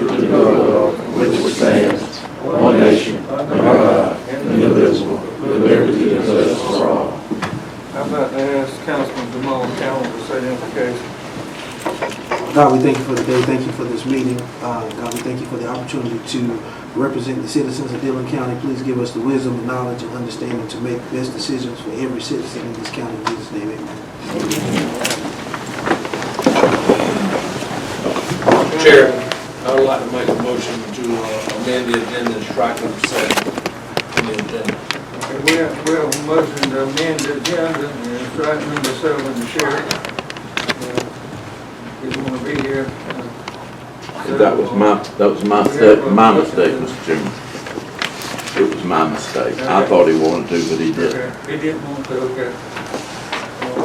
republic which stands, one nation, under God, indivisible, with liberty and justice for all. How about to ask Councilman Jamal Callen to say the implication? God, we thank you for the day. Thank you for this meeting. God, we thank you for the opportunity to represent the citizens of Dillon County. Please give us the wisdom and knowledge and understanding to make best decisions for every citizen in this county. In Jesus' name, amen. Chair, I would like to make a motion to amend the agenda and strike number 7 in the agenda. Okay, we have a motion to amend the agenda and strike number 7 in the sheriff. If you want to be here. That was my mistake, Mr. Chairman. It was my mistake. I thought he wanted to, but he didn't. Okay. He didn't want to, okay.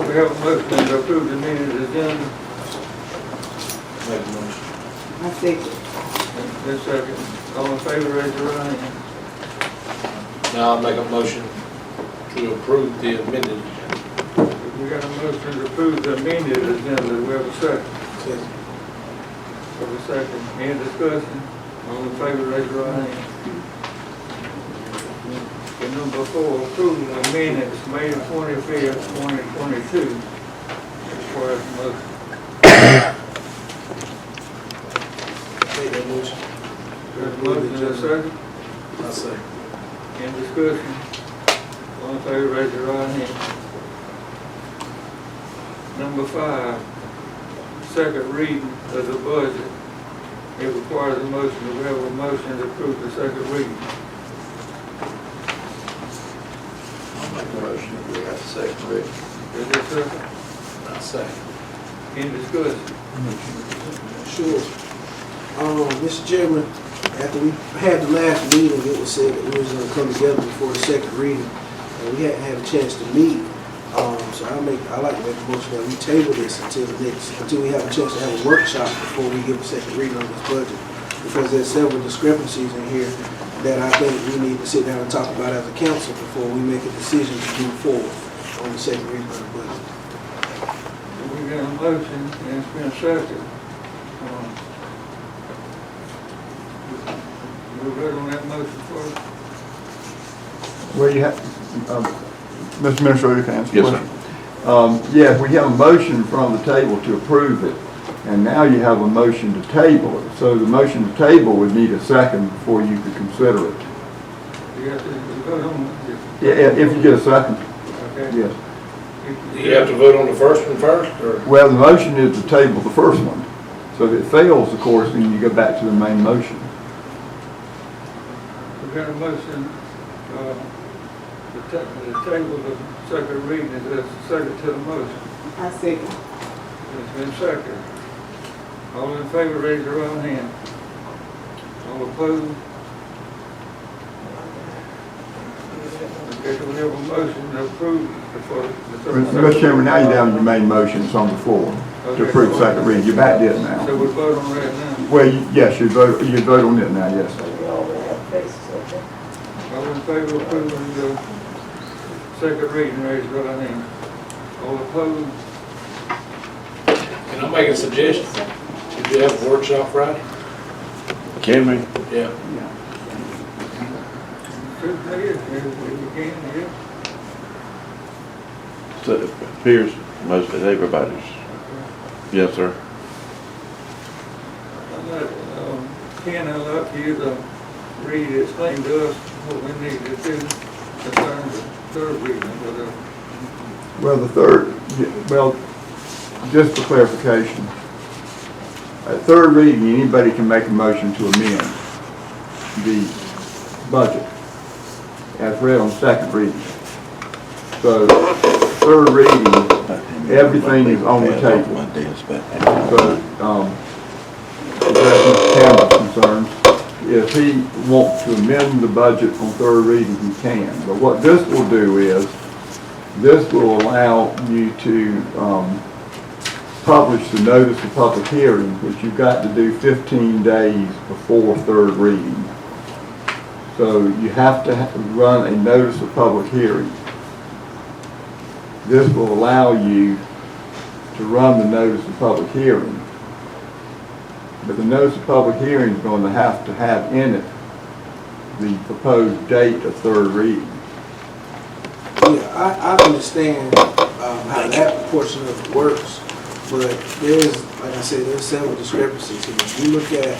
We have a motion to approve the amended agenda. Make a motion. I second. This second. All in favor, raise your right hand. Now I'll make a motion to approve the amended agenda. We got a motion to approve the amended agenda. Do we have a second? Have a second. Any discussion? All in favor, raise your right hand. And number 4, approval of minutes, May 25th, 2022. Requires a motion. Make that motion. There's a motion and a second. I say. Any discussion? All in favor, raise your right hand. Number 5, second reading of the budget. It requires a motion. Do we have a motion to approve the second reading? I'll make a motion that we have a second reading. Is there a second? I say. Any discussion? Sure. Mr. Chairman, after we had the last meeting, it was said that we was going to come together before the second reading, and we hadn't had a chance to meet. So I like to make a motion that we table this until we have a chance to have a workshop before we give a second reading on this budget, because there's several discrepancies in here that I think we need to sit down and talk about as a council before we make a decision to move forward on the second reading of the budget. We got a motion and it's been seconded. We'll vote on that motion first. Well, you have, Mr. Administrator, can I answer the Yes, question? Yes, we have a motion from the table to approve it, and now you have a motion to table it. So the motion to table would need a second before you could consider it. You have to vote on it. Yeah, if you get a second, Okay. yes. Do you have to vote on the first one first, or? Well, the motion is to table the first one. So if it fails, of course, then you go back to the main motion. We got a motion, the table of second reading. Is there a second to the motion? I second. It's been seconded. All in favor, raise your right hand. All opposed? Okay, so we have a motion to approve the first. Mr. Chairman, now you're down to your main motion. It's on the floor to approve second reading. You're back to it now. So we vote on that now. Well, yes, you vote on it now, yes. All in favor of approving the second reading, raise your right hand. All opposed? Can I make a suggestion? Should you have a workshop Friday? Can we? Yeah. If you can, yeah. So it appears most of everybody's. Yes, sir. Ken, I'd like you to explain to us what we need to do concerning the third reading, whatever. Well, just for clarification, at third reading, anybody can make a motion to amend the budget as read on second reading. So, third reading, everything is on the table. So, as Cameron's concerned, if he wants to amend the budget on third reading, he can. But what this will do is, this will allow you to publish the notice of public hearing, which you've got to do 15 days before third reading. So you have to run a notice of public hearing. This will allow you to run the notice of public hearing But the notice of public hearing is going to have in it the proposed date of third reading. Yeah, I understand how that portion of it works, but there's, like I said, there's several discrepancies here. If you look at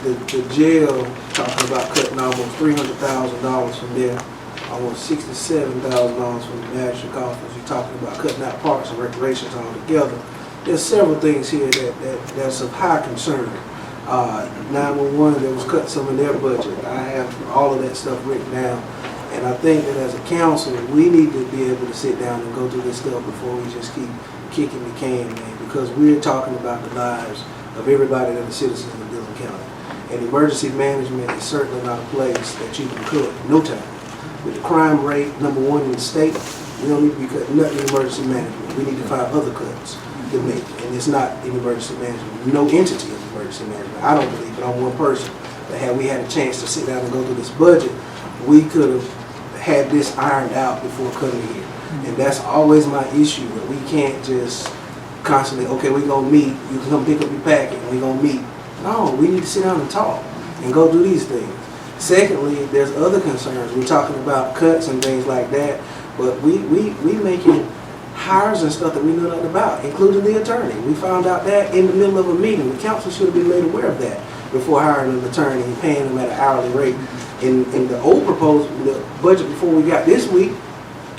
the jail, talking about cutting almost $300,000 from there, almost $67,000 from the magistrate office. You're talking about cutting out parks and recreations altogether. There's several things here that's of high concern. 911, there was cut some in their budget. I have all of that stuff written down. And I think that as a council, we need to be able to sit down and go through this stuff before we just keep kicking the can, man, because we're talking about the lives of everybody that are citizens of Dillon County. And emergency management is certainly not a place that you can cut no time. With the crime rate #1 in the state, we don't need to be cutting nothing in emergency management. We need to find other cuts to make. And it's not in emergency management. No entity is emergency management. I don't believe it. I'm one person. But had we had a chance to sit down and go through this budget, we could have had this ironed out before coming here. And that's always my issue, that we can't just constantly, okay, we're going to meet, you can come pick up your packet, and we're going to meet. No, we need to sit down and talk and go do these things. Secondly, there's other concerns. We're talking about cuts and things like that, but we making hires and stuff that we know nothing about, including the attorney. We found out that in the middle of a meeting. The council should have been made aware of that before hiring an attorney and paying them at an hourly rate. In the old proposal, the budget before we got this week,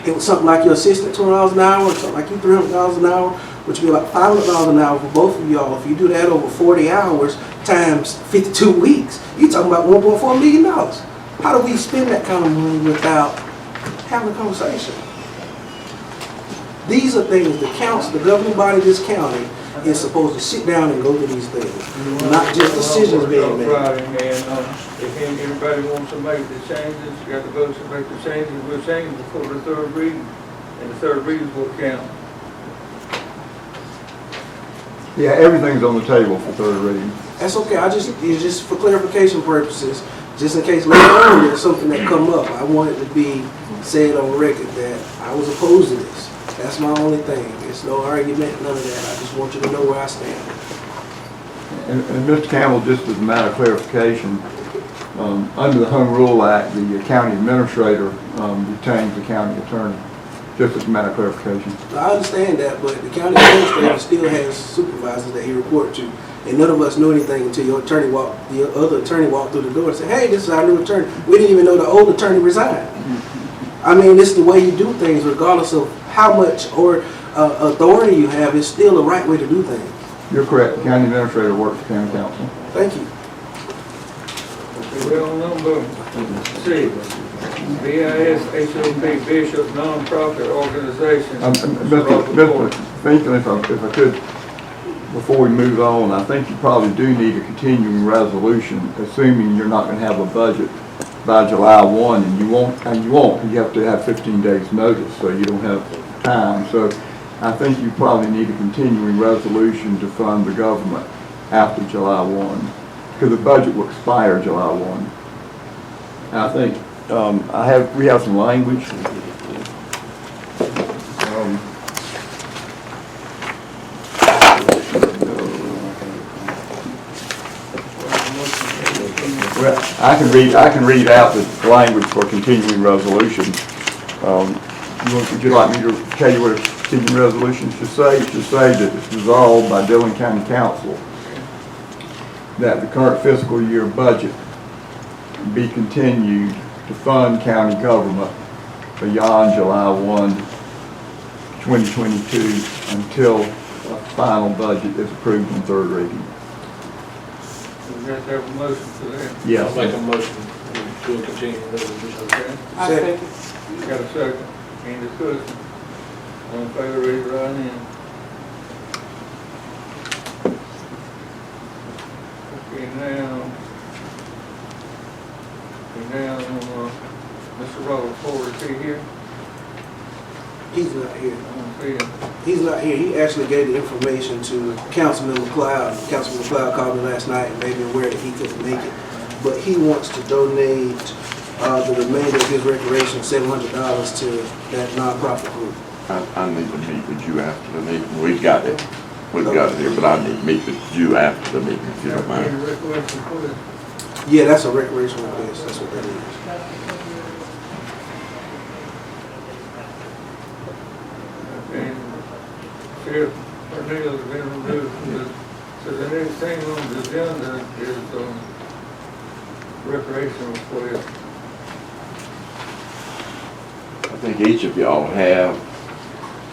it was something like your assistant $200 an hour, or something like you $300 an hour, which would be about $500 an hour for both of y'all. If you do that over 40 hours times 52 weeks, you're talking about $1.4 million. How do we spend that kind of money without having a conversation? These are things the council, the governing body of this county, is supposed to sit down and go through these things, not just decisions being made. If anybody wants to make the changes, you got the votes to make the changes, we'll change before the third reading, and the third reading will count. Yeah, everything's on the table for third reading. That's okay. It's just for clarification purposes, just in case later on there's something that come up. I want it to be said on record that I was opposed to this. That's my only thing. There's no argument, none of that. I just want you to know where I stand. And Mr. Campbell, just as a matter of clarification, under the Home Rule Act, the county administrator retains the county attorney, just as a matter of clarification. I understand that, but the county administrator still has supervisors that he reports to. And none of us knew anything until your other attorney walked through the door and said, hey, this is our new attorney. We didn't even know the old attorney resigned. I mean, this is the way you do things, regardless of how much or authority you have. It's still the right way to do things. You're correct. The county administrator works for county council. Thank you. We're on number 6, BISHOP Bishop Nonprofit Organization. Mr. Finkel, if I could, before we move on, I think you probably do need a continuing resolution, assuming you're not going to have a budget by July 1, and you have to have 15 days notice, so you don't have time. So I think you probably need a continuing resolution to fund the government after July 1, because the budget will expire July 1. And I think we have some language. Well, I can read out the language for continuing resolution. Would you like me to tell you what a continuing resolution should say? It should say that it's resolved by Dillon County Council that the current fiscal year budget be continued to fund county government beyond July 1, 2022 until a final budget is approved in third reading. We have to have a motion for that. Yes. I'll make a motion to a continuing resolution. Okay. I second. Got a second. Any discussion? All in favor, raise your right hand. Okay, now Mr. Robert Ford, is he here? He's not here. I don't see him. He's not here. He actually gave the information to Councilman McLeod. Councilman McLeod called me last night and made me aware that he couldn't make it. But he wants to donate the remainder of his recreation, $700 to that nonprofit group. I need to meet with you after the meeting. We've got it. we've got it here, but I need to meet with you after the meeting, if you don't Any mind. requests for this? Yeah, that's a recreational place, that's what that is. And Sheriff Cornelius has been removed from the, so the next thing on the agenda is, recreational request. I think each of y'all have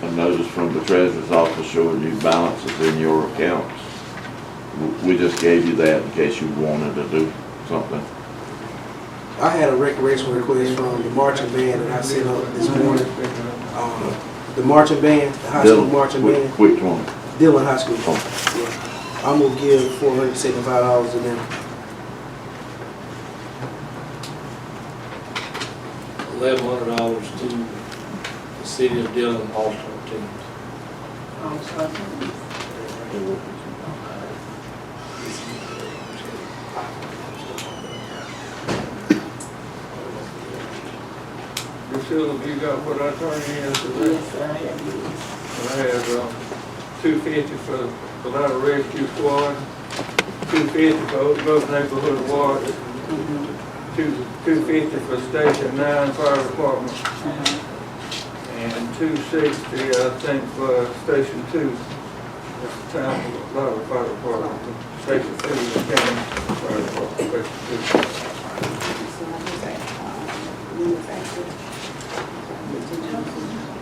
a notice from the treasurer's office showing you balances in your accounts. We just gave you that in case you wanted to do something. I had a recreational request from the marching band that I sent up this morning. The marching band, the high school marching band, Which one? Dillon High School. Oh. Yeah. I'm gonna give $475 to them. $1,100 to the city of Dillon All-Star teams. Priscilla, have you got what I turned in for this? I have, $250 for the Colorado Rescue Squad, $250 for Oak Grove Neighborhood Watch, $250 for Station 9 Fire Department, and $260, I think, for Station 2. That's the town Fire Department, Station 2, the county fire department, Station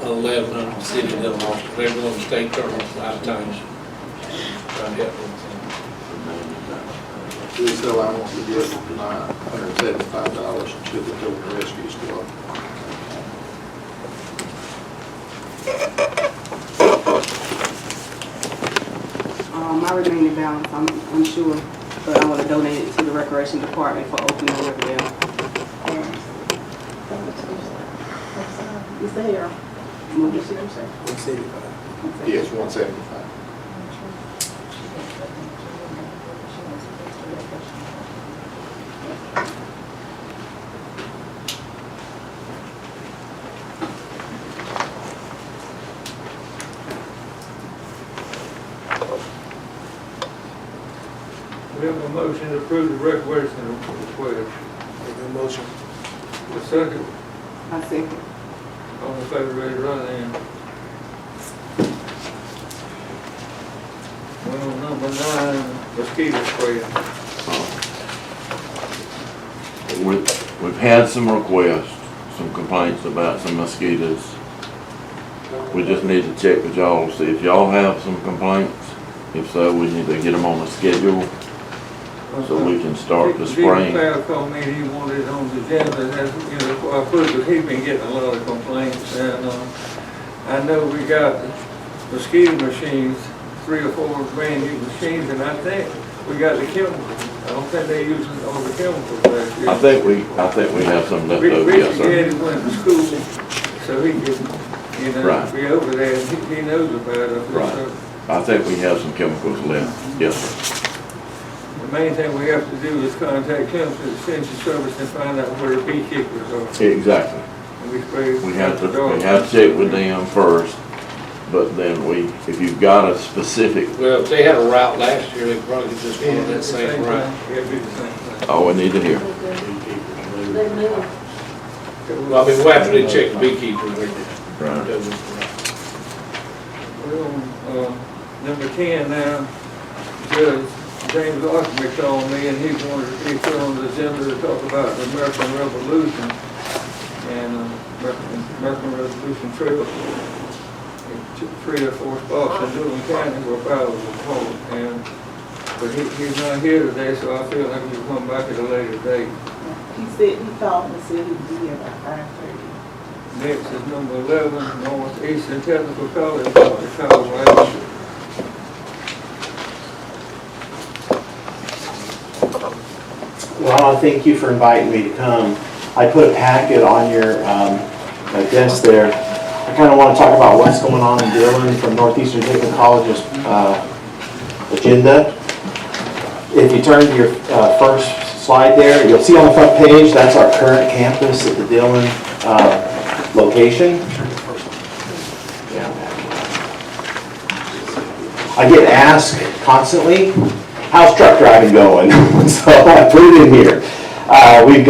1100 city of Dillon All-Star. They're going to state tournaments a lot of times. Trying to help them. So I want to give my $175 to the Dillon Rescue Squad. My remaining balance, I'm unsure, but I want to donate it to the recreation department for opening Riverdale. It's there. What did you say? 175. Yes, 175. We have a motion to approve the recreational request. Make a motion. The second, I second. all in favor, raise your right hand. Well, number 9, mosquito spray. We've had some requests, some complaints about some mosquitoes. We just need to check with y'all, see if y'all have some complaints. If so, we need to get them on a schedule so we can start the spraying. Steve called me, he wanted it on the agenda, that's, you know, I put it, he's been getting a lot of complaints, and, I know we got mosquito machines, 3 or 4 brand new machines, and I think we got the chemicals. I don't think they using all the chemicals last year. I think we have some left over, yes, Richard sir. Gaddy went to school, so he could, you know, Right. be over there, and he knows about it. Right. So I think we have some chemicals left, yes, sir. the main thing we have to do is contact chemical extension service and find out where the beekeepers are. Exactly. And we spray. We have to check with them first, but then if you've got a specific, Well, if they had a route last year, they probably could just follow that same route. Yeah, it'd be the same thing. oh, we need to hear. Well, I mean, well, after they check the beekeepers, they Right. do. Well, number 10 now, Judge James Ockman called me and he wanted to be put on the agenda to talk about the American Revolution and American Revolution Trail. 3 or 4 spots in Dillon County where battles were fought, but he's not here today, so I feel like he'll come back at a later date. He said, he called and said he'd be here about 5:30. Next is number 11, Northeastern Technical College, Dr. Kyle White. Well, thank you for inviting me to come. I put a packet on your desk there. I kind of want to talk about what's going on in Dillon from Northeastern Technical College's agenda. If you turn to your first slide there, you'll see on the front page, that's our current campus at the Dillon location. I I get asked constantly, how's truck driving going? So I put it in here. We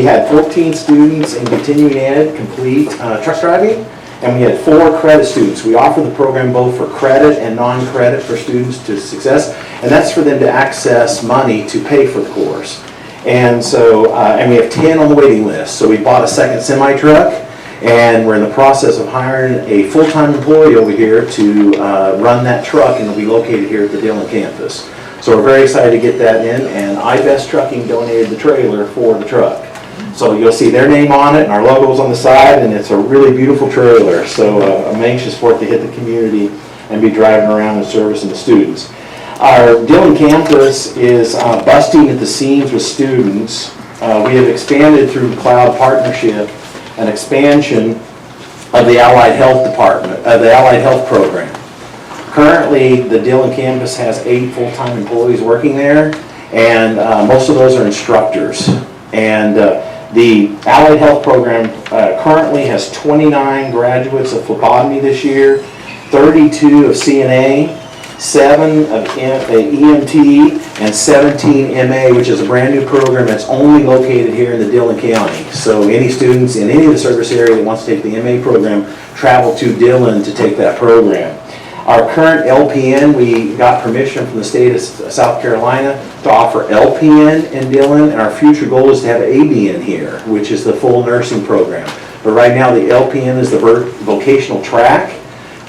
had 14 students in continuing ed complete truck driving, and we had 4 credit students. We offer the program both for credit and non-credit for students to success, and that's for them to access money to pay for the course. And so, and we have 10 on the waiting list. So we bought a second semi-truck, and we're in the process of hiring a full-time employee over here to run that truck, and it'll be located here at the Dillon campus. So we're very excited to get that in, and iBest Trucking donated the trailer for the truck. So you'll see their name on it, and our logo's on the side, and it's a really beautiful trailer. So I'm anxious for it to hit the community and be driving around and servicing the students. Our Dillon campus is busting at the seams with students. We have expanded through the cloud partnership an expansion of the Allied Health Department, the Allied Health Program. Currently, the Dillon campus has 8 full-time employees working there, and most of those are instructors. And the Allied Health Program currently has 29 graduates of phlebotomy this year, 32 of CNA, 7 of EMT, and 17 MA, which is a brand new program that's only located here in the Dillon County. So any students in any of the service area that wants to take the MA program travel to Dillon to take that program. Our current LPN, we got permission from the state of South Carolina to offer LPN in Dillon, and our future goal is to have ADN here, which is the full nursing program. But right now, the LPN is the vocational track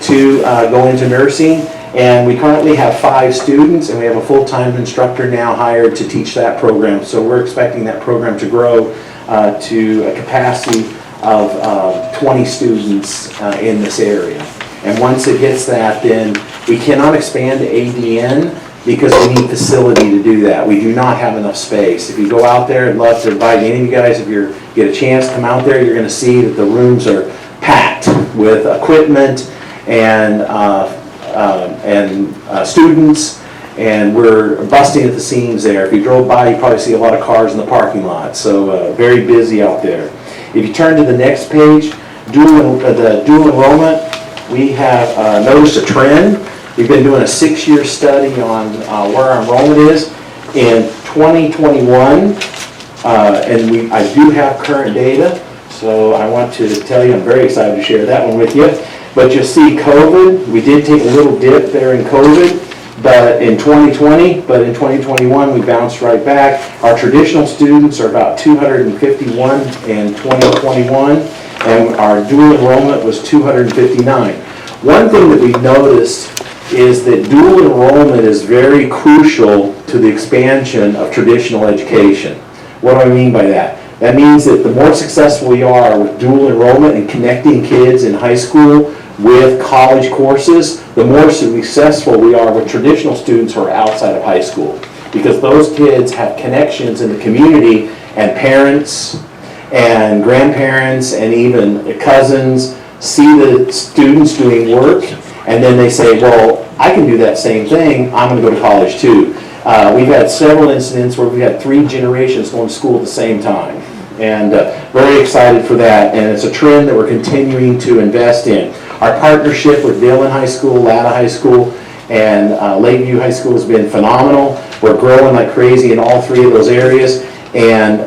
to go into nursing, and we currently have 5 students, and we have a full-time instructor now hired to teach that program. So we're expecting that program to grow to a capacity of 20 students in this area. And once it hits that, then we cannot expand to ADN because we need facility to do that. We do not have enough space. If you go out there, I'd love to invite any of you guys, if you get a chance, come out there, you're gonna see that the rooms are packed with equipment and students, and we're busting at the seams there. If you drove by, you probably see a lot of cars in the parking lot, so very busy out there. If you turn to the next page, the dual enrollment, we have noticed a trend. We've been doing a 6-year study on where our enrollment is. In 2021, and I do have current data, so I want to tell you, I'm very excited to share that one with you. But you'll see COVID, we did take a little dip there in COVID, but in 2020, but in 2021, we bounced right back. Our traditional students are about 251 in 2021. And our dual enrollment was 259. One thing that we've noticed is that dual enrollment is very crucial to the expansion of traditional education. What do I mean by that? That means that the more successful we are with dual enrollment and connecting kids in high school with college courses, the more successful we are with traditional students who are outside of high school. Because those kids have connections in the community, and parents and grandparents and even cousins see the students doing work, and then they say, well, I can do that same thing, I'm going to go to college too. We've had several incidents where we've had 3 generations going to school at the same time, and very excited for that, and it's a trend that we're continuing to invest in. Our partnership with Dillon High School, Latta High School, and Lakeview High School has been phenomenal. We're growing like crazy in all 3 of those areas, and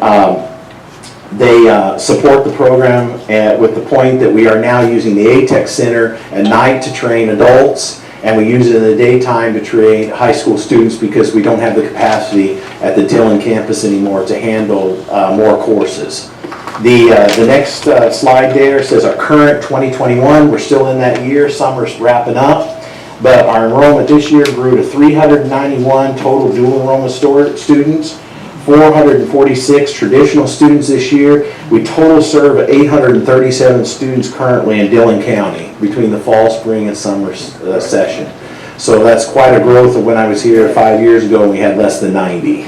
they support the program with the point that we are now using the ATEC Center at night to train adults, and we use it in the daytime to train high school students because we don't have the capacity at the Dillon campus anymore to handle more courses. The next slide there says our current 2021, we're still in that year, summer's wrapping up, but our enrollment this year grew to 391 total dual enrollment students, 446 traditional students this year. We total serve 837 students currently in Dillon County between the fall, spring, and summer session. So that's quite a growth of when I was here 5 years ago and we had less than 90.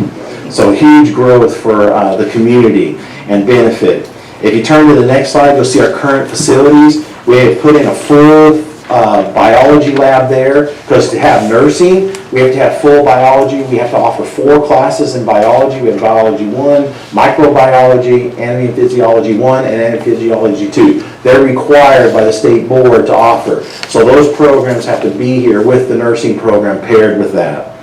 So huge growth for the community and benefit. If you turn to the next slide, you'll see our current facilities. We have put in a full biology lab there because to have nursing, We have to have full biology. We have to offer 4 classes in biology. We have Biology 1, Microbiology, Anatomy and Physiology 1, and Anatomy and Physiology 2. They're required by the state board to offer. So those programs have to be here with the nursing program paired with that.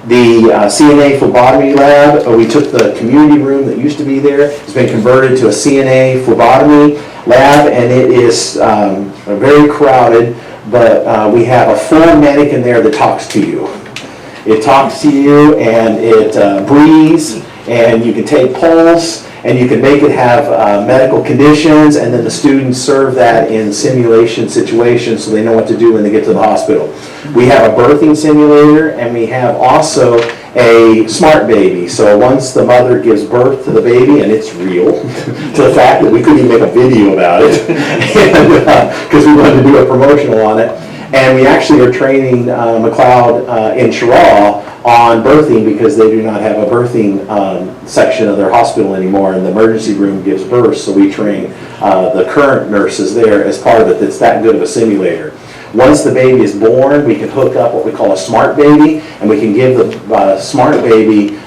The Cna Phlebotomy Lab, we took the community room that used to be there. It's been converted to a Cna Phlebotomy Lab, and it is very crowded, but we have a full mannequin there that talks to you. It talks to you, and it breathes, and you can take pulse, and you can make it have medical conditions, and then the students serve that in simulation situations so they know what to do when they get to the hospital. We have a birthing simulator, and we have also a smart baby. So once the mother gives birth to the baby, and it's real, to the fact that we couldn't even make a video about it, because we wanted to do a promotional on it. And we actually are training McLeod in Cheraw on birthing because they do not have a birthing section of their hospital anymore, and the emergency room gives birth, so we train the current nurses there as part of it. It's that good of a simulator. Once the baby is born, we can hook up what we call a smart baby, and we can give the smart baby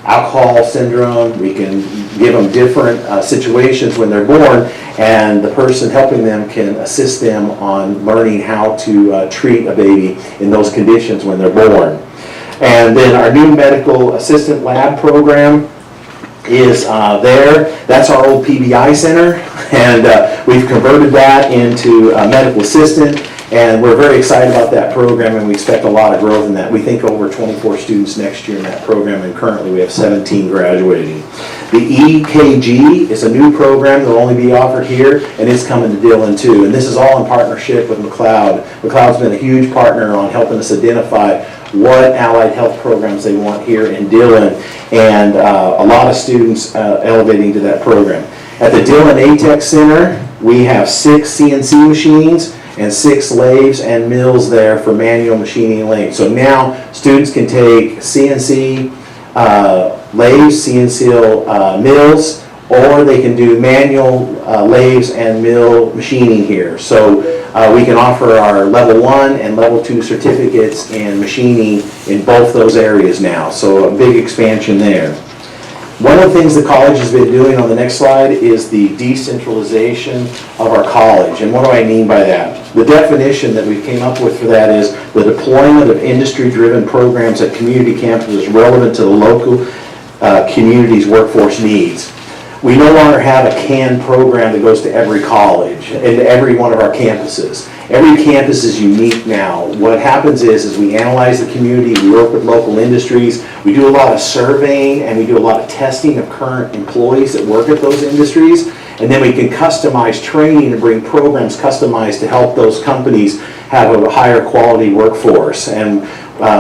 alcohol syndrome. We can give them different situations when they're born, and the person helping them can assist them on learning how to treat a baby in those conditions when they're born. And then our new medical assistant lab program is there. That's our old PBI center, and we've converted that into a medical assistant, and we're very excited about that program, and we expect a lot of growth in that. We think over 24 students next year in that program, and currently we have 17 graduating. The EKG is a new program that will only be offered here, and it's coming to Dillon too, and this is all in partnership with McLeod. McLeod's been a huge partner on helping us identify what allied health programs they want here in Dillon, and a lot of students elevating to that program. At the Dillon ATEC Center, we have 6 CNC machines and 6 lathes and mills there for manual machining and lathes. So now students can take CNC lathes, CNC mills, or they can do manual lathes and mill machining here. So we can offer our level 1 and level 2 certificates in machining in both those areas now. So a big expansion there. One of the things the college has been doing on the next slide is the decentralization of our college. And what do I mean by that? The definition that we came up with for that is the deployment of industry-driven programs at community campuses relevant to the local community's workforce needs. We no longer have a CAN program that goes to every college and every one of our campuses. Every campus is unique now. What happens is we analyze the community, we work with local industries, we do a lot of surveying, and we do a lot of testing of current employees that work at those industries, and then we can customize training and bring programs customized to help those companies have a higher quality workforce. And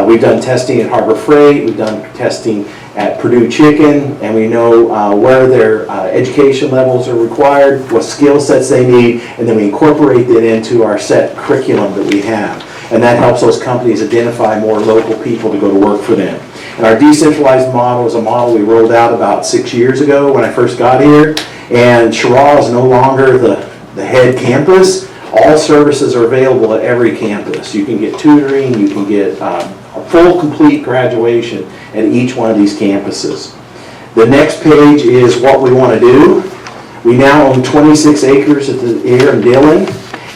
we've done testing at Harbor Freight, we've done testing at Purdue Chicken, and we know where their education levels are required, what skill sets they need, and then we incorporate that into our set curriculum that we have. And that helps those companies identify more local people to go to work for them. And our decentralized model is a model we rolled out about 6 years ago when I first got here, and Cheraw is no longer the head campus. All services are available at every campus. You can get tutoring, you can get a full, complete graduation at each one of these campuses. The next page is what we want to do. We now own 26 acres here in Dillon,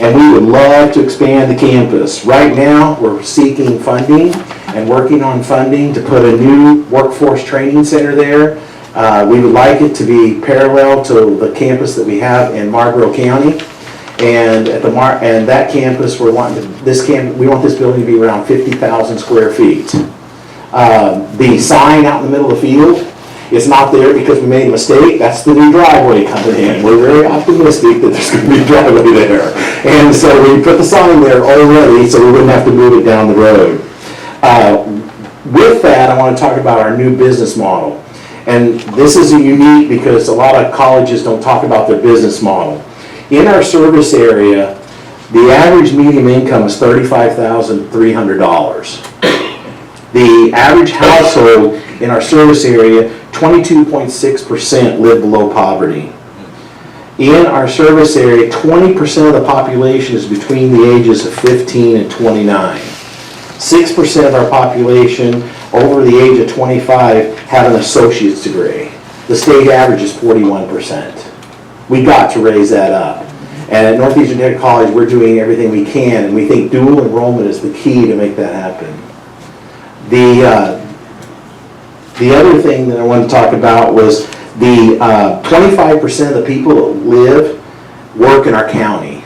and we would love to expand the campus. Right now, we're seeking funding and working on funding to put a new workforce training center there. We would like it to be parallel to the campus that we have in Marlboro County. And at that campus, we want this building to be around 50,000 square feet. The sign out in the middle of the field is not there because we made a mistake. That's the new driveway coming in. We're very optimistic that there's going to be a driveway there. And so we put the sign there already so we wouldn't have to move it down the road. With that, I want to talk about our new business model. And this is unique because a lot of colleges don't talk about their business model. In our service area, the average median income is $35,300. The average household in our service area, 22.6% live below poverty. In our service area, 20% of the population is between the ages of 15 and 29. 6% of our population over the age of 25 have an associate's degree. The state average is 41%. We got to raise that up. And at Northeastern Tech College, we're doing everything we can, and we think dual enrollment is the key to make that happen. The other thing that I wanted to talk about was the 25% of the people that live, work in our county.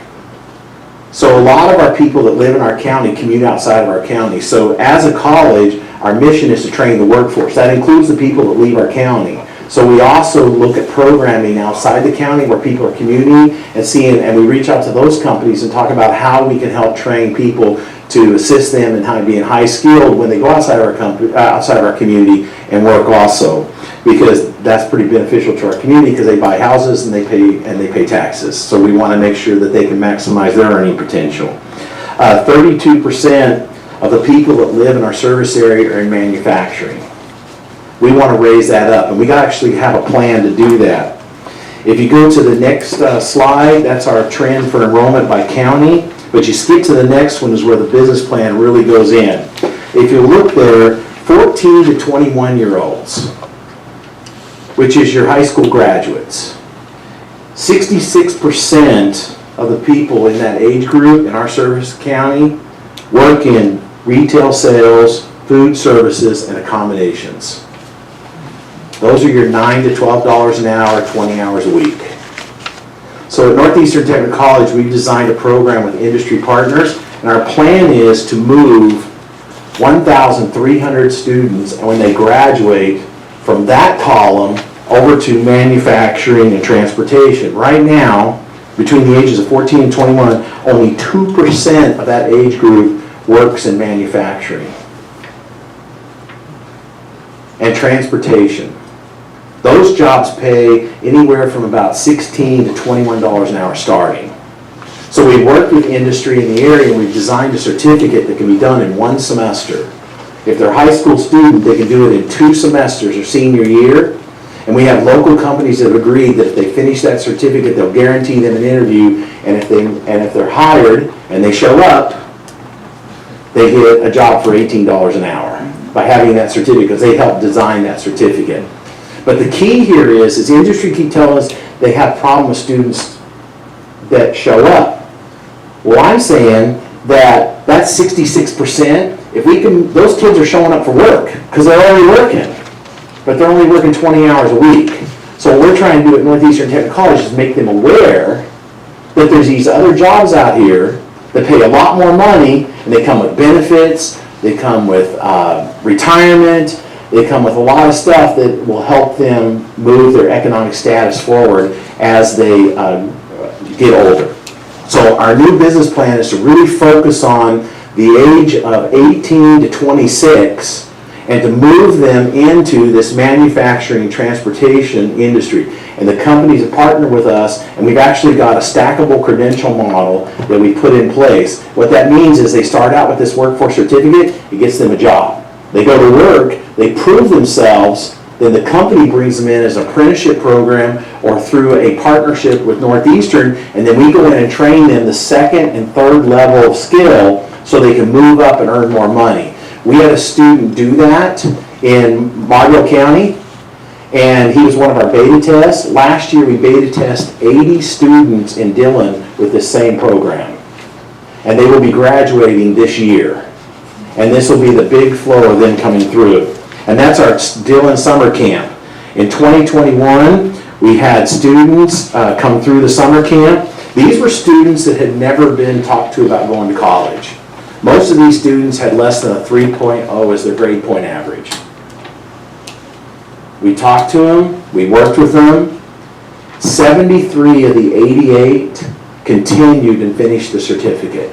So a lot of our people that live in our county commute outside of our county. So as a college, our mission is to train the workforce. That includes the people that leave our county. So we also look at programming outside the county where people are commuting and we reach out to those companies and talk about how we can help train people to assist them in being high skilled when they go outside of our community and work also, because that's pretty beneficial to our community because they buy houses and they pay taxes. So we want to make sure that they can maximize their earning potential. 32% of the people that live in our service area are in manufacturing. We want to raise that up, and we actually have a plan to do that. If you go to the next slide, that's our trend for enrollment by county, but you skip to the next one is where the business plan really goes in. If you look there, 14 to 21-year-olds, which is your high school graduates, 66% of the people in that age group in our service county work in retail sales, food services, and accommodations. Those are your $9 to $12 an hour, 20 hours a week. So at Northeastern Technical College, we've designed a program with industry partners, and our plan is to move 1,300 students when they graduate from that column over to manufacturing and transportation. Right now, between the ages of 14 and 21, only 2% of that age group works in manufacturing and transportation. Those jobs pay anywhere from about $16 to $21 an hour starting. So we worked with industry in the area and we've designed a certificate that can be done in one semester. If they're a high school student, they can do it in 2 semesters or senior year. And we have local companies that have agreed that if they finish that certificate, they'll guarantee them an interview. And if they're hired and they show up, they get a job for $18 an hour by having that certificate because they helped design that certificate. But the key here is industry keep telling us they have problem with students that show up. Well, I'm saying that that's 66%. If we can, those kids are showing up for work because they're already working, but they're only working 20 hours a week. So what we're trying to do at Northeastern Technical College is make them aware that there's these other jobs out here that pay a lot more money, and they come with benefits, they come with retirement, they come with a lot of stuff that will help them move their economic status forward as they get older. So our new business plan is to really focus on the age of 18 to 26 and to move them into this manufacturing transportation industry. And the companies have partnered with us, and we've actually got a stackable credential model that we put in place. What that means is they start out with this workforce certificate, it gets them a job. They go to work, they prove themselves, then the company brings them in as an apprenticeship program or through a partnership with Northeastern, and then we go in and train them the 2nd and 3rd level of skill so they can move up and earn more money. We had a student do that in Marville County, and he was one of our beta tests. Last year we beta test 80 students in Dillon with the same program, and they will be graduating this year. And this will be the big flow of them coming through. And that's our Dillon Summer Camp. In 2021, we had students come through the summer camp. These were students that had never been talked to about going to college. Most of these students had less than a 3.0 as their grade point average. We talked to them, we worked with them. 73 of the 88 continued and finished the certificate.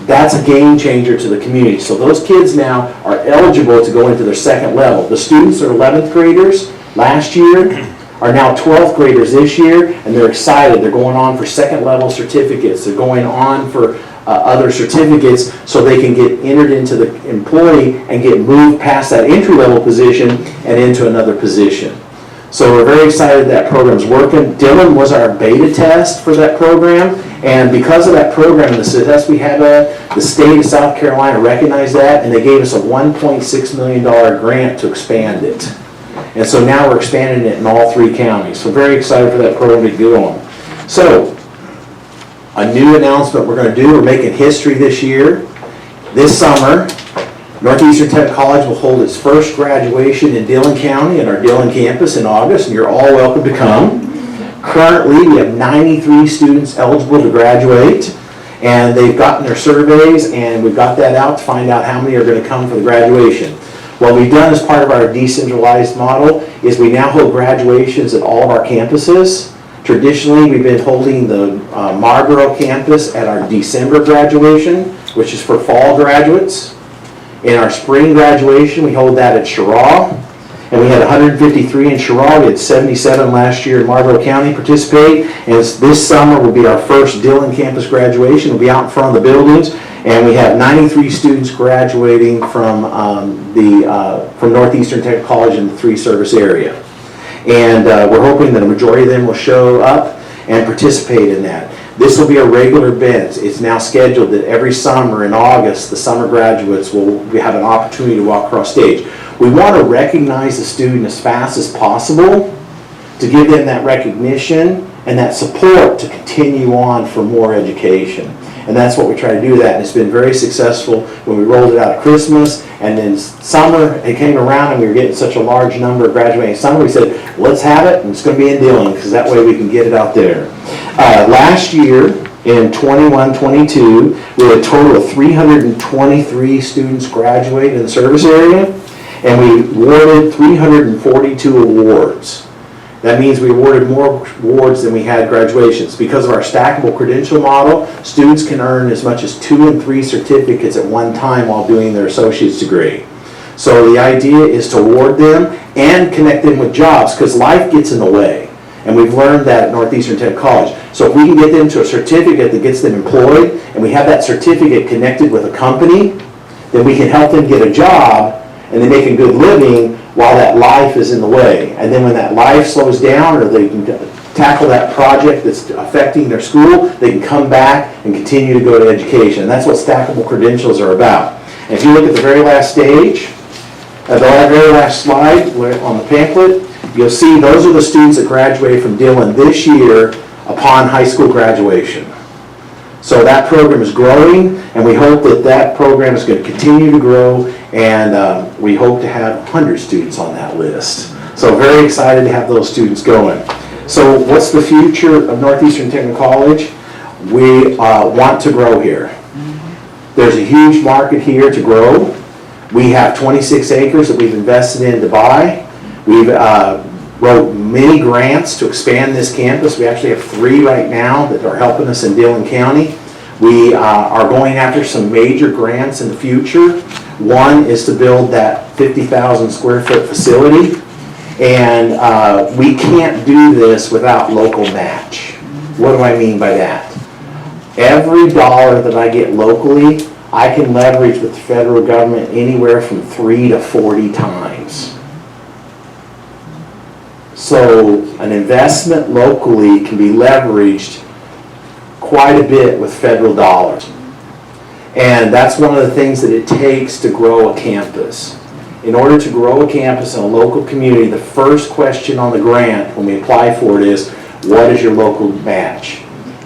That's a game changer to the community. So those kids now are eligible to go into their 2nd level. The students are 11th graders last year, are now 12th graders this year, and they're excited. They're going on for 2nd level certificates. They're going on for other certificates so they can get entered into the employee and get moved past that entry level position and into another position. So we're very excited that program's working. Dillon was our beta test for that program, and because of that program, the success we had, the state of South Carolina recognized that, and they gave us a $1.6 million grant to expand it. And so now we're expanding it in all 3 counties. So very excited for that program to go on. So, a new announcement we're going to do, we're making history this year. This summer, Northeastern Tech College will hold its first graduation in Dillon County at our Dillon campus in August, and you're all welcome to come. Currently, we have 93 students eligible to graduate, and they've gotten their surveys, and we've got that out to find out how many are going to come for the graduation. What we've done as part of our decentralized model is we now hold graduations at all of our campuses. Traditionally, we've been holding the Marlboro campus at our December graduation, which is for fall graduates. In our spring graduation, we hold that at Cheraw, and we had 153 in Cheraw. We had 77 last year in Marlboro County participate, and this summer will be our first Dillon campus graduation. We'll be out in front of the buildings, and we have 93 students graduating from Northeastern Tech College in the 3-service area. And we're hoping that a majority of them will show up and participate in that. This will be a regular event. It's now scheduled that every summer in August, the summer graduates will have an opportunity to walk across stage. We want to recognize the student as fast as possible to give them that recognition and that support to continue on for more education. And that's what we try to do that, and it's been very successful when we rolled it out at Christmas, and then summer, it came around and we were getting such a large number of graduating summer, we said, let's have it, and it's going to be in Dillon, because that way we can get it out there. Last year, in 21-22, we had a total of 323 students graduate in the service area, and we awarded 342 awards. That means we awarded more awards than we had graduations. Because of our stackable credential model, students can earn as much as 2 and 3 certificates at one time while doing their associate's degree. So the idea is to award them and connect them with jobs, because life gets in the way. And we've learned that at Northeastern Tech College. So if we can get them to a certificate that gets them employed, and we have that certificate connected with a company, then we can help them get a job, and they make a good living while that life is in the way. And then when that life slows down, or they can tackle that project that's affecting their school, they can come back and continue to go to education. And that's what stackable credentials are about. And if you look at the very last stage, the very last slide on the pamphlet, you'll see those are the students that graduated from Dillon this year upon high school graduation. So that program is growing, and we hope that that program is going to continue to grow, and we hope to have 100 students on that list. So very excited to have those students going. So what's the future of Northeastern Technical College? We want to grow here. There's a huge market here to grow. We have 26 acres that we've invested in to buy. We've wrote many grants to expand this campus. We actually have 3 right now that are helping us in Dillon County. We are going after some major grants in the future. One is to build that 50,000 square foot facility, and we can't do this without local match. What do I mean by that? Every dollar that I get locally, I can leverage with the federal government anywhere from 3 to 40 times. So an investment locally can be leveraged quite a bit with federal dollars. And that's one of the things that it takes to grow a campus. In order to grow a campus in a local community, the first question on the grant when we apply for it is, what is your local match?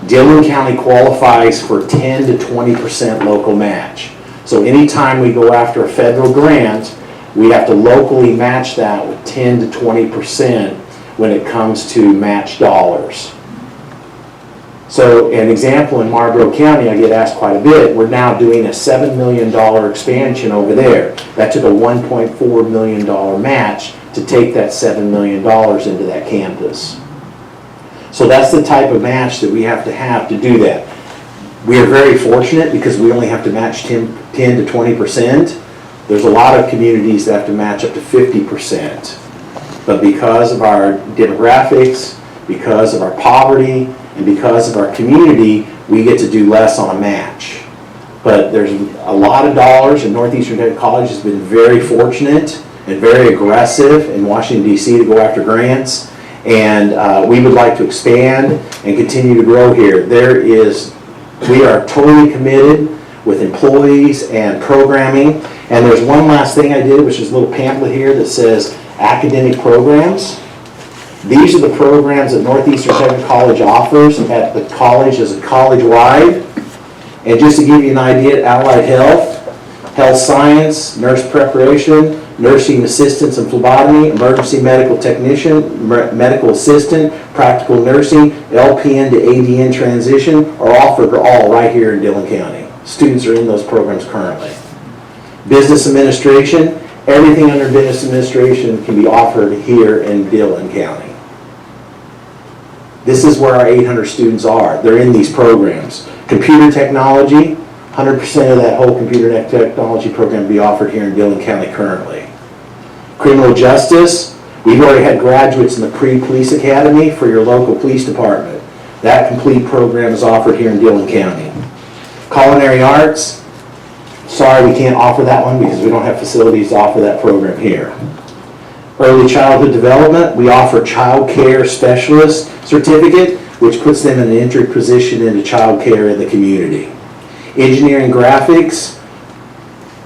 Dillon County qualifies for 10 to 20% local match. So anytime we go after a federal grant, we have to locally match that with 10 to 20% when it comes to match dollars. So an example in Marlboro County, I get asked quite a bit, we're now doing a $7 million expansion over there. That took a $1.4 million match to take that $7 million into that campus. So that's the type of match that we have to do that. We are very fortunate because we only have to match 10 to 20%. There's a lot of communities that have to match up to 50%. But because of our demographics, because of our poverty, and because of our community, we get to do less on a match. But there's a lot of dollars, and Northeastern Tech College has been very fortunate and very aggressive in Washington DC to go after grants. And we would like to expand and continue to grow here. We are totally committed with employees and programming. And there's one last thing I did, which is a little pamphlet here that says academic programs. These are the programs that Northeastern Technical College offers at the college as a college-wide. And just to give you an idea, allied health, health science, nurse preparation, nursing assistance and phlebotomy, emergency medical technician, medical assistant, practical nursing, LPN to ADN transition are offered all right here in Dillon County. Students are in those programs currently. Business administration, everything under business administration can be offered here in Dillon County. This is where our 800 students are. They're in these programs. Computer technology, 100% of that whole computer technology program will be offered here in Dillon County currently. Criminal justice, we've already had graduates in the pre-police academy for your local police department. That complete program is offered here in Dillon County. Culinary arts, sorry we can't offer that one because we don't have facilities to offer that program here. Early childhood development, we offer child care specialist certificate, which puts them in an entry position into child care in the community. Engineering graphics,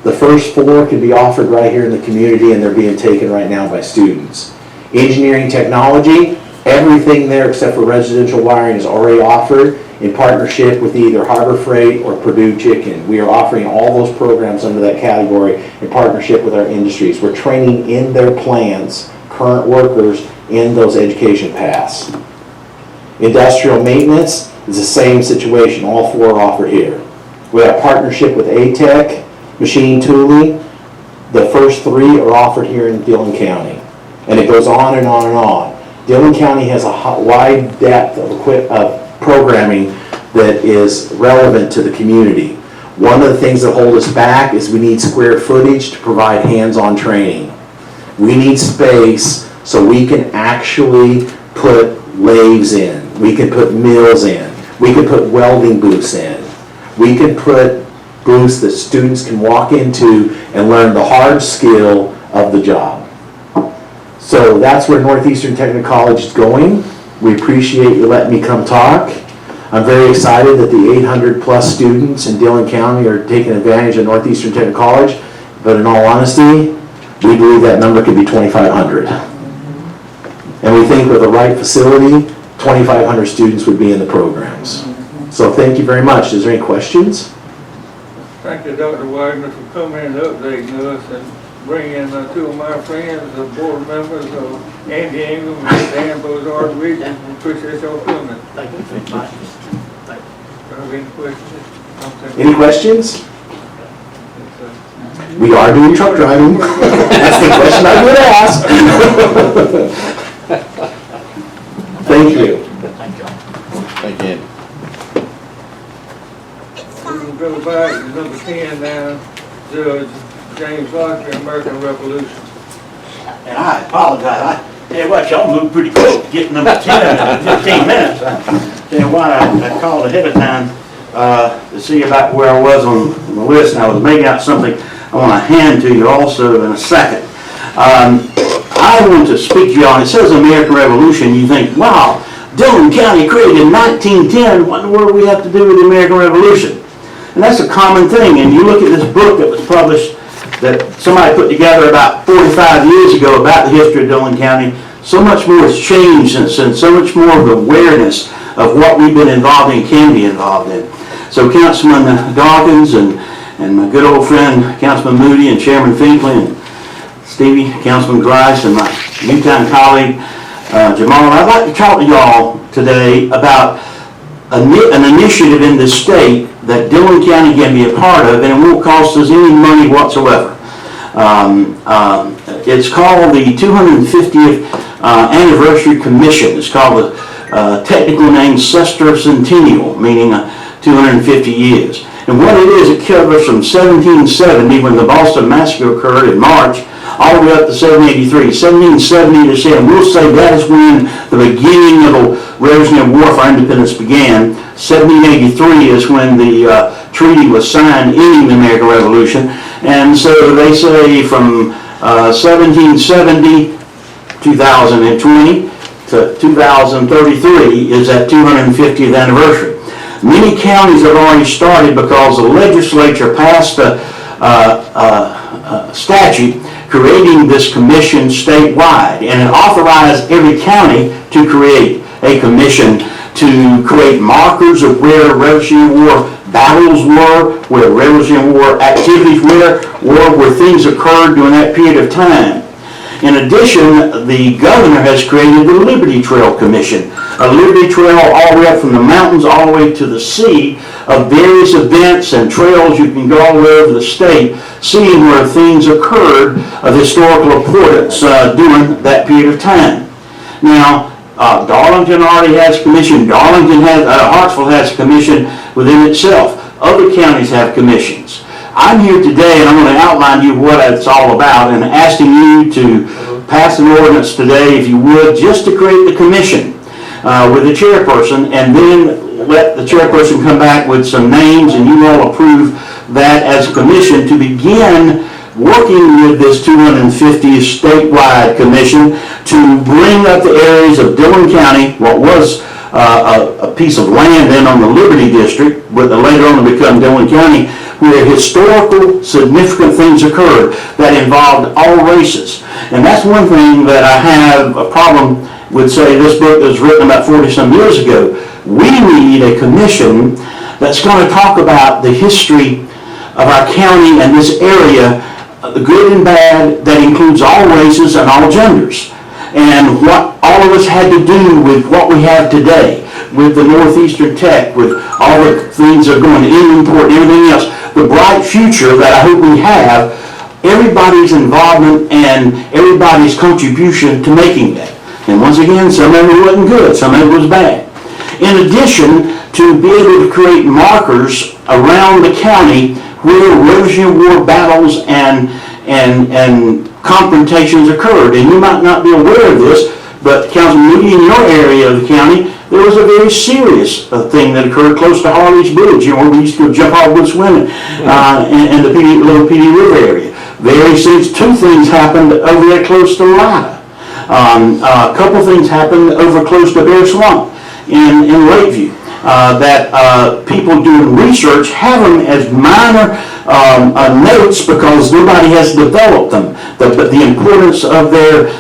the first 4 can be offered right here in the community and they're being taken right now by students. Engineering technology, everything there except for residential wiring is already offered in partnership with either Harbor Freight or Purdue Chicken. We are offering all those programs under that category in partnership with our industries. We're training in their plants current workers in those education paths. Industrial maintenance is the same situation. All 4 are offered here. We have a partnership with ATEC, machine tooling. The first 3 are offered here in Dillon County. And it goes on and on and on. Dillon County has a wide depth of programming that is relevant to the community. One of the things that hold us back is we need square footage to provide hands-on training. We need space so we can actually put lathes in. We can put mills in. We can put welding booths in. We can put booths that students can walk into and learn the hard skill of the job. So that's where Northeastern Technical College is going. We appreciate you letting me come talk. I'm very excited that the 800 plus students in Dillon County are taking advantage of Northeastern Technical College, but in all honesty, we believe that number could be 2,500. And we think with the right facility, 2,500 students would be in the programs. So thank you very much. Is there any questions? Thank you, Dr. Wagner, for coming and updating us and bringing in 2 of my friends, the board members, Andy Ingram and Dan Bozard. We appreciate y'all coming. Thank you for inviting us. Any questions? Any questions? We are doing truck driving. That's the question I would ask. Thank you. Thank you. Thank you. We'll go back to number 10 now, Judge James Lockyer, American Revolution. And I apologize. I tell you what, y'all moved pretty quick, getting number 10 in 15 minutes. Tell you what, I called ahead of time to see about where I was on the list, and I was making out something I want to hand to you also in a second. I want to speak to you on, it says American Revolution, you think, wow, Dillon County created in 1910, what in the world do we have to do with the American Revolution? And that's a common thing, and you look at this book that was published that somebody put together about 45 years ago about the history of Dillon County. So much more has changed since then, so much more of awareness of what we've been involved in, can be involved in. So Councilman Dawkins and my good old friend Councilman Moody and Chairman Finkley and Stevie, Councilman Grice, and my Newtown colleague Jamal, I'd like to talk to y'all today about an initiative in the state that Dillon County can be a part of, and it won't cost us any money whatsoever. It's called the 250th Anniversary Commission. It's called the technical name Sesquicentennial, meaning 250 years. And what it is, it covers from 1770, when the Boston Massacre occurred in March, all the way up to 1783. 1770 to 7, we'll say that is when the beginning of the Revolutionary War for Independence began. 1783 is when the treaty was signed ending the American Revolution. And so they say from 1770, 2020 to 2033 is that 250th anniversary. Many counties have already started because the legislature passed a statute creating this commission statewide, and it authorized every county to create a commission to create markers of where Revolutionary War battles were, where Revolutionary War activities were, where things occurred during that period of time. In addition, the governor has created the Liberty Trail Commission, a Liberty Trail all the way up from the mountains all the way to the sea of various events and trails. You can go all the way over the state, seeing where things occurred of historical importance during that period of time. Now, Darlington already has a commission. Hartsville has a commission within itself. Other counties have commissions. I'm here today and I'm going to outline you what it's all about and asking you to pass an ordinance today, if you would, just to create the commission with the chairperson, and then let the chairperson come back with some names and you all approve that as a commission to begin working with this 250th statewide commission to bring up the areas of Dillon County, what was a piece of land then on the Liberty District, but later on to become Dillon County, where historical significant things occurred that involved all races. And that's one thing that I have a problem with. Say this book was written about 40-some years ago. We need a commission that's going to talk about the history of our county and this area, the good and bad, that includes all races and all genders, and what all of us had to do with what we have today, with the Northeastern Tech, with all the things that are going to Inlandport and everything else, the bright future that I hope we have, everybody's involvement and everybody's contribution to making that. And once again, some of it wasn't good, some of it was bad. In addition, to be able to create markers around the county where Revolutionary War battles and confrontations occurred. And you might not be aware of this, but council meeting in your area of the county, there was a very serious thing that occurred close to Harley's Bridge, where we used to jump off with swimming, and the little PD River area. Very serious. Two things happened over there close to Lida. A couple things happened over close to Bear Swamp in Lakeview. That people doing research have them as minor notes because nobody has developed them. But the importance of their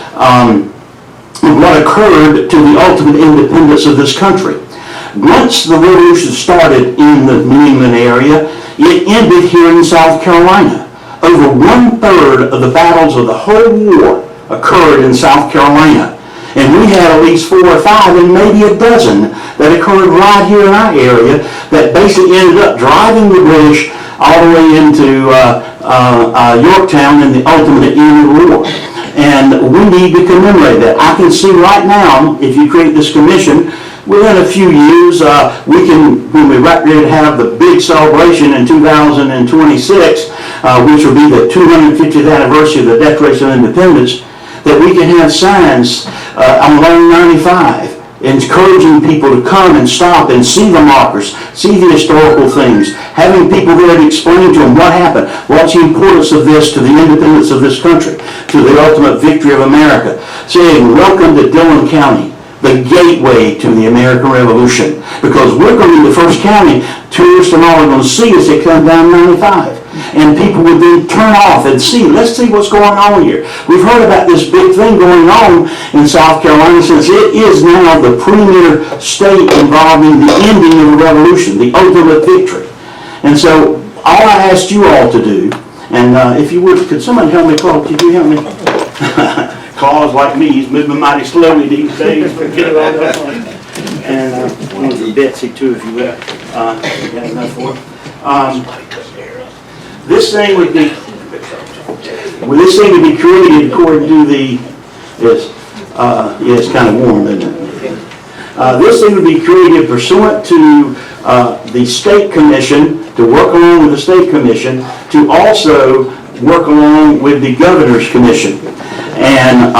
what occurred to the ultimate independence of this country. Once the revolution started in the New England area, it ended here in South Carolina. Over 1/3 of the battles of the whole war occurred in South Carolina. And we had at least 4 or 5 and maybe a dozen that occurred right here in our area that basically ended up driving the British all the way into Yorktown and the ultimate end of the war. And we need to commemorate that. I can see right now, if you create this commission, within a few years, when we're right ready to have the big celebration in 2026, which will be the 250th anniversary of the Declaration of Independence, that we can have signs on Lane 95 encouraging people to come and stop and see the markers, see the historical things, having people there to explain to them what happened, what's the importance of this to the independence of this country, to the ultimate victory of America, saying, welcome to Dillon County, the gateway to the American Revolution, because we're going to be the first county tourists and all are going to see as they come down 95. And people would then turn off and see, let's see what's going on here. We've heard about this big thing going on in South Carolina since it is now the premier state involving the ending of the revolution, the ultimate victory. And so all I asked you all to do, and if you would, could somebody help me, Carl, could you help me? Claus, like me, he's moving mighty slowly these days. Forget about that one. And Betsy too, if you will. You got enough for it? This thing would be created according to the, it's kind of warm, isn't it? This thing would be created pursuant to the state commission, to work along with the state commission, to also work along with the governor's commission. And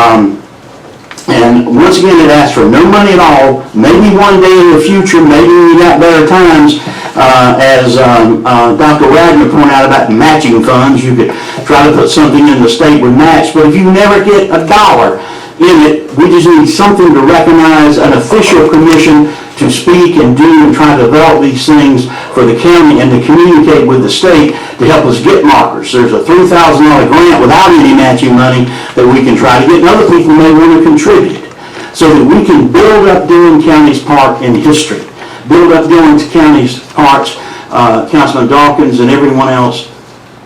once again, it asks for no money at all. Maybe one day in the future, maybe we got better times, As Dr. Wagner pointed out about matching funds, you could try to put something in the state would match, but if you never get a dollar in it, we just need something to recognize an official commission to speak and do and try to develop these things for the county and to communicate with the state to help us get markers. There's a $3,000 grant without any matching money that we can try to get, and other people may want to contribute, so that we can build up Dillon County's park in history, build up Dillon County's parks, Councilman Dawkins and everyone else,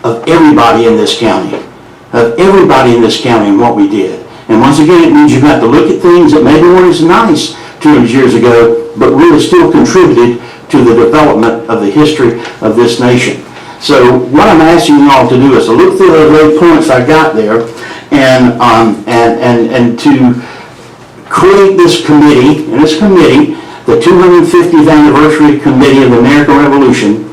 of everybody in this county, and what we did. And once again, it means you have to look at things that maybe weren't as nice 200 years ago, but really still contributed to the development of the history of this nation. So what I'm asking you all to do is to look through those 8 points I got there and to create this committee, and this committee, the 250th Anniversary Committee of the American Revolution.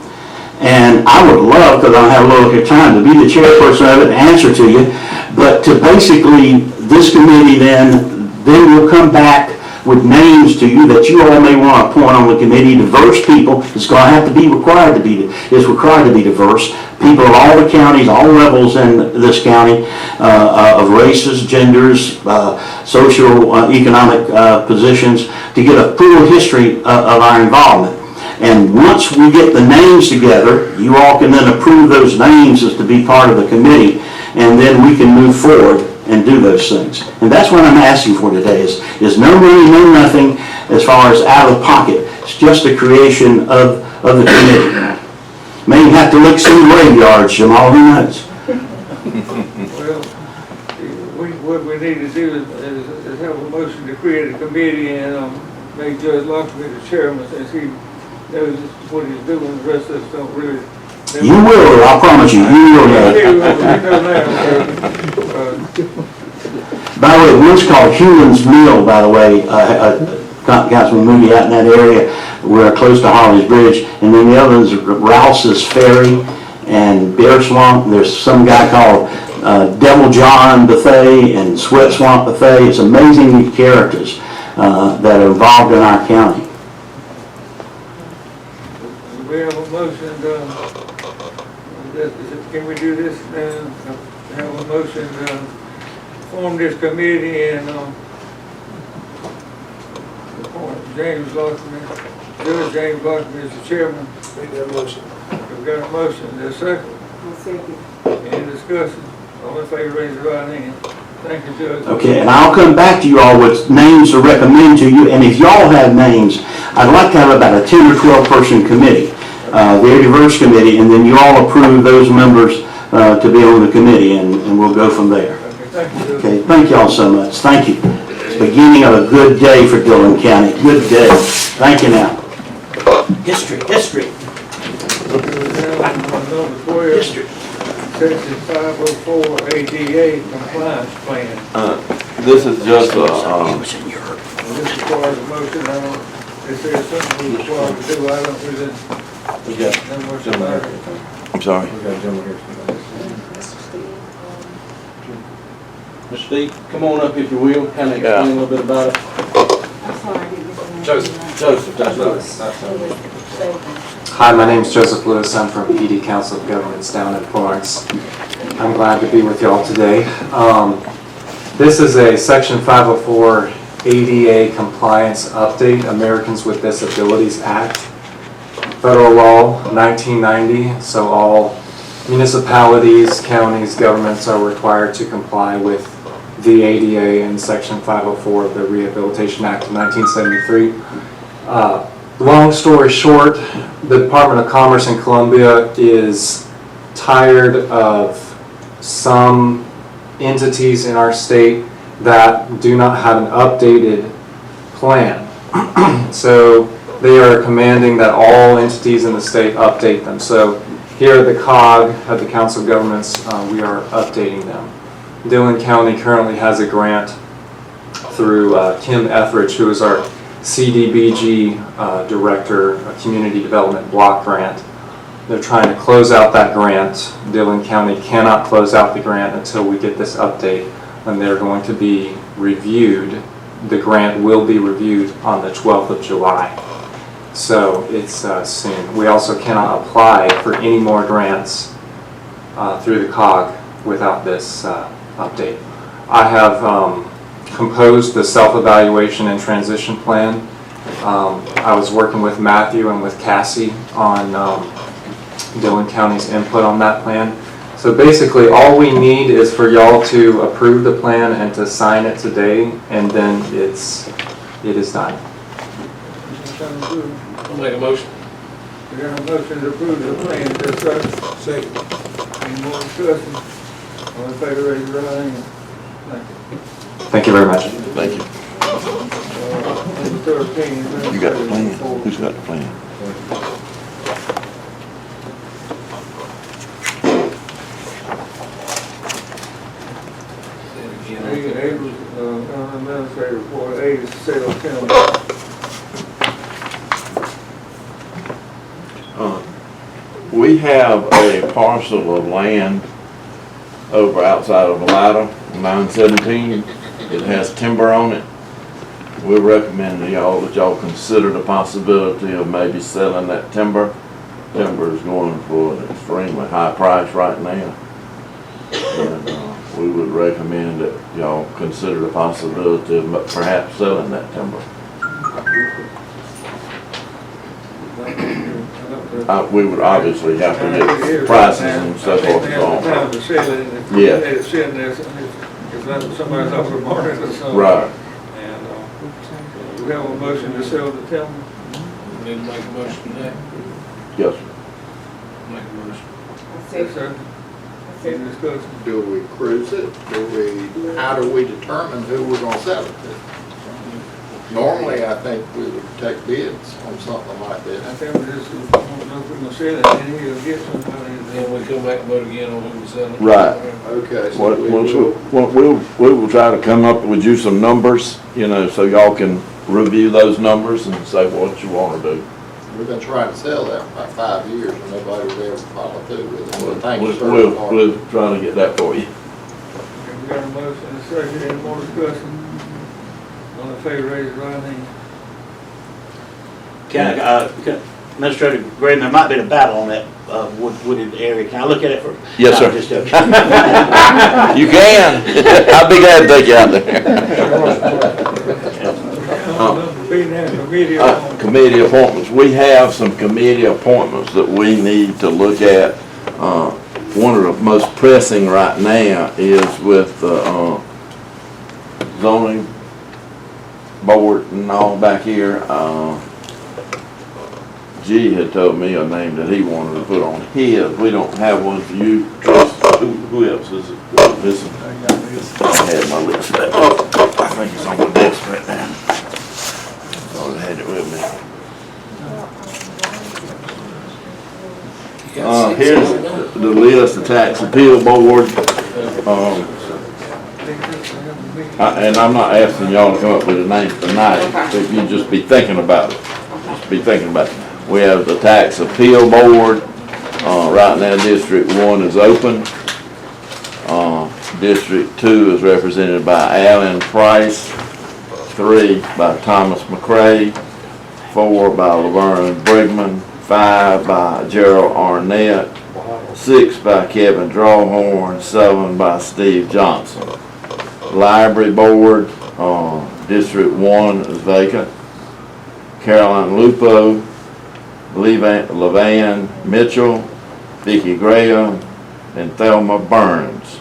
And I would love, because I don't have a little bit of time, to be the chairperson of it and answer to you, but to basically, this committee then will come back with names to you that you all may want to appoint on the committee. Diverse people, it's going to have to be required to be diverse. People of all the counties, all levels in this county, of races, genders, social, economic positions, to get a full history of our involvement. And once we get the names together, you all can then approve those names as to be part of the committee, and then we can move forward and do those things. And that's what I'm asking for today is no money, no nothing as far as out of pocket. It's just the creation of the committee. May have to lick some graveyards, Jamal, who knows? Well, what we need to do is have a motion to create a committee and make Judge Lockerbie the chairman, since he knows what he's doing. The rest of us don't really. You will, I promise you, you will know. By the way, one's called Hewlin's Mill, by the way, got some movie out in that area. We're close to Harley's Bridge. And then the other one's Rouse's Ferry and Bear Swamp. And there's some guy called Devil John Buffet and Sweat Swamp Buffet. It's amazing characters that are involved in our county. We have a motion, can we do this now? Have a motion to form this committee and appoint James Lockerbie, Judge James Lockerbie as the chairman. Make that motion. We've got a motion, there's a second. Second. Any discussion? All in favor, raise your right hand. Thank you, Judge. Okay, and I'll come back to you all with names to recommend to you, and if y'all have names, I'd like to have about a 10 or 12 person committee, very diverse committee, and then you all approve those members to be on the committee, and we'll go from there. Thank you, Judge. Okay, thank y'all so much. Thank you. It's the beginning of a good day for Dillon County. Good day. Thank you now. History. Number 12. History. Section 504 ADA compliance plan. This is just This requires a motion. It says something we required to do. I don't really know much about it. I'm sorry. Mr. Steve, come on up if you will, kind of explain a little bit about it. I'm sorry, I didn't get the name. Joseph, that's right. Hi, my name is Joseph Lewis. I'm from PD Council of Governments down in Florence. I'm glad to be with y'all today. This is a Section 504 ADA compliance update, Americans with Disabilities Act. Federal law, 1990, so all municipalities, counties, governments are required to comply with the ADA and Section 504 of the Rehabilitation Act of 1973. Long story short, the Department of Commerce in Columbia is tired of some entities in our state that do not have an updated plan. So they are commanding that all entities in the state update them. So here at the COG, at the Council of Governments, we are updating them. Dillon County currently has a grant through Kim Etheridge, who is our CDBG Director, a Community Development Block Grant. They're trying to close out that grant. Dillon County cannot close out the grant until we get this update, and they're going to be reviewed. The grant will be reviewed on the 12th of July. So it's soon. We also cannot apply for any more grants through the COG without this update. I have composed the self-evaluation and transition plan. I was working with Matthew and with Cassie on Dillon County's input on that plan. So basically, all we need is for y'all to approve the plan and to sign it today, and then it is done. Sounds good. I'll make a motion. We got a motion to approve the plan, discussion. Second. Any more discussion? All in favor, raise your right hand. Thank you. Thank you very much. Thank you. Number 13. You got the plan? Who's got the plan? A was, county administrator report, A is Salem County. We have a parcel of land over outside of Valida, 917. It has timber on it. We recommend to y'all that y'all consider the possibility of maybe selling that timber. Timber is going for an extremely high price right now. And we would recommend that y'all consider the possibility of perhaps selling that timber. We would obviously have to get prices and so forth and so on. Time to sell it, and if Yeah. let it sit there, if somebody's up for the market or something. Right. And, we have a motion to sell the timber. Need to make a motion today. Yes, sir. Make a motion. Yes, sir. Any discussion? Do we cruise it? How do we determine who we're gonna sell it to? Normally, I think we would take bids on something like I this. think we just, don't know if we're gonna sell it, and he'll get somebody. Then we come back and vote again on who we sell it. Right. Okay, so What, we will, we will try to come up with you some numbers, you know, so y'all can review those numbers and say what you want to do. we've been trying to sell that for about 5 years and nobody would ever follow through with it. Well, thank you, sir. We'll try to get that for you. Okay, we got a motion and a second, any more discussion? All in favor, raise your right hand. Administrator Graham, there might be a battle on that wooded area. Can I look at it for? Yes, No, sir. just joking. You can. I'd be glad to take you out there. Committee appointments. We have some committee appointments that we need to look at. One of the most pressing right now is with the zoning board and all back here. G had told me a name that he wanted to put on his. We don't have one for you, Trust. Who else is it? Listen, I had my list back up. I think it's on my desk right now. Thought I had it with me. Here's the list, the tax appeal board. And I'm not asking y'all to come up with a name tonight, if you just be thinking about it. Just be thinking about it. We have the tax appeal board. Right now, District 1 is open. District 2 is represented by Alan Price, 3 by Thomas McCray, 4 by Laverne Brigman, 5 by Gerald Arnett, 6 by Kevin Drawhorn, 7 by Steve Johnson. Library board, District 1 is vacant. Caroline Lupo, Levan Mitchell, Vicki Graham, and Thelma Burns.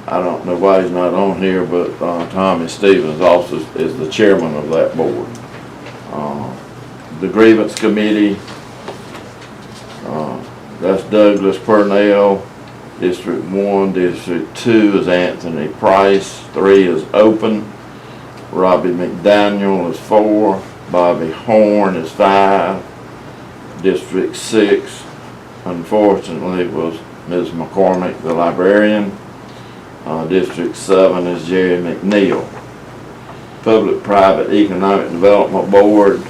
I don't know why he's not on here, but Tommy Stevens also is the chairman of that board. The Grievance Committee, that's Douglas Purnell. District 1, District 2 is Anthony Price, 3 is open. Robbie McDaniel is 4, Bobby Horn is 5. District 6, unfortunately, was Ms. McCormick, the librarian. District 7 is Jerry McNeil. Public-Private Economic Development Board,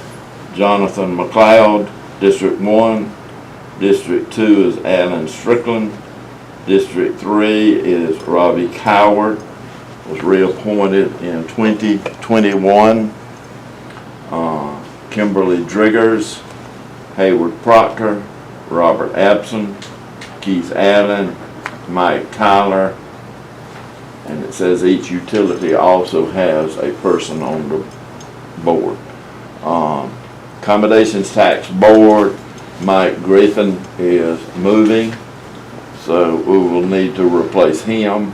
Jonathan McLeod. District 1. District 2 is Alan Strickland. District 3 is Robbie Coward, was reappointed in 2021. Kimberly Driggers, Hayward Proctor, Robert Abson, Keith Allen, Mike Tyler, and it says each utility also has a person on the board. Accommodations Tax Board, Mike Griffin is moving, so we will need to replace him.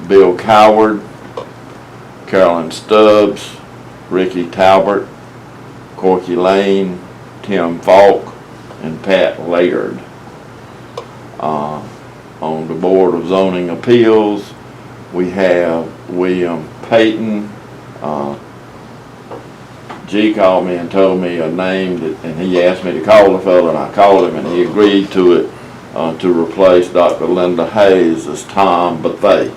Bill Coward, Carolyn Stubbs, Ricky Talbert, Corky Lane, Tim Falk, and Pat Laird. On the Board of Zoning Appeals, we have William Payton. G called me and told me a name, and he asked me to call the fellow, and I called him, and he agreed to it, to replace Dr. Linda Hayes as Tom Bethay.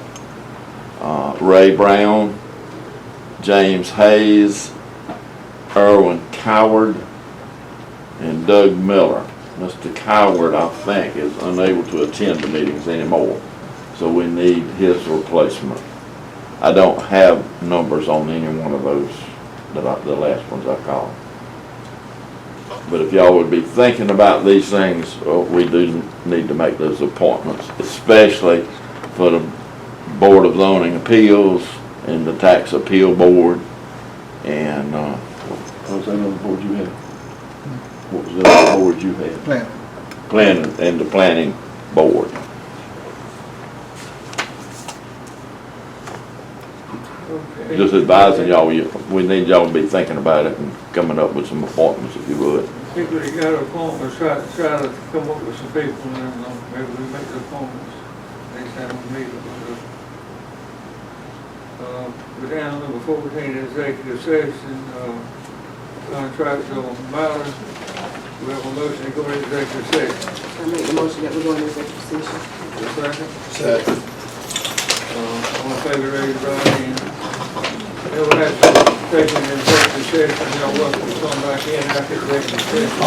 Ray Brown, James Hayes, Erwin Coward, and Doug Miller. Mr. Coward, I think, is unable to attend the meetings anymore, so we need his replacement. I don't have numbers on any one of those, the last ones I called. But if y'all would be thinking about these things, we do need to make those appointments, especially for the Board of Zoning Appeals and the Tax Appeal Board. And what was that other board you had? What was the other board you had? Planning and the Planning Board. Okay. Just advising y'all, we need y'all to be thinking about it and coming up with some appointments if you would. I think we got appointments, try to come up with some people, and maybe we make the appointments next time we meet. We're down to number 14, executive session, contractual matters. We have a motion to go into executive session. I make the motion that we go into executive session. Second? Second. All in favor, raise your right hand. We'll have to take an executive session, y'all welcome to come back in after executive session.